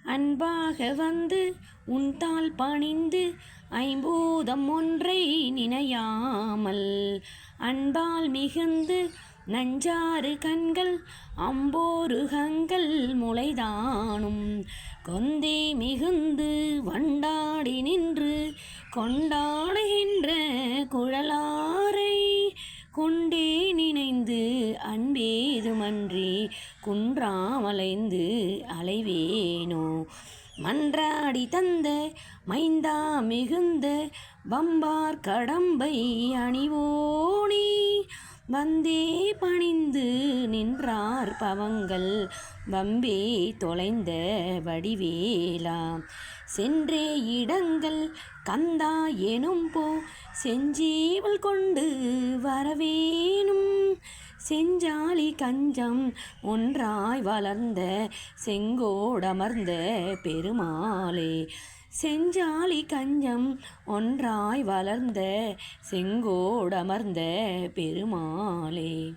அன்பாக வந்து உன்தாள் பணிந்து ஐம்பூதம் ஒன்றை நினையாமல் அன்பால் மிகுந்து நஞ்சாறு கண்கள் அம்போருகங்கள் முளைதானும் கொந்தே மிகுந்து வண்டாடி நின்று கொண்டாடுகின்ற குழலாரை கொண்டே நினைந்து அன்பேதுமன்றி குன்றாமலைந்து அலைவேனோ மன்றாடி தந்த மைந்தா மிகுந்த வம்பார் கடம்பை அணிவோனே வந்தே பணிந்து நின்றார் பவங்கள் வம்பே தொலைந்த வடிவேலா சென்றே இடங்கள் கந்தா எனும் போ செஞ்சீவல் கொண்டு வரவேணும் செஞ்சாலி கஞ்சம் ஒன்றாய் வளர்ந்த செங்கோடமர்ந்த பெருமாளே செஞ்சாலி கஞ்சம் ஒன்றாய் வளர்ந்த செங்கோடமர்ந்த பெருமாளே.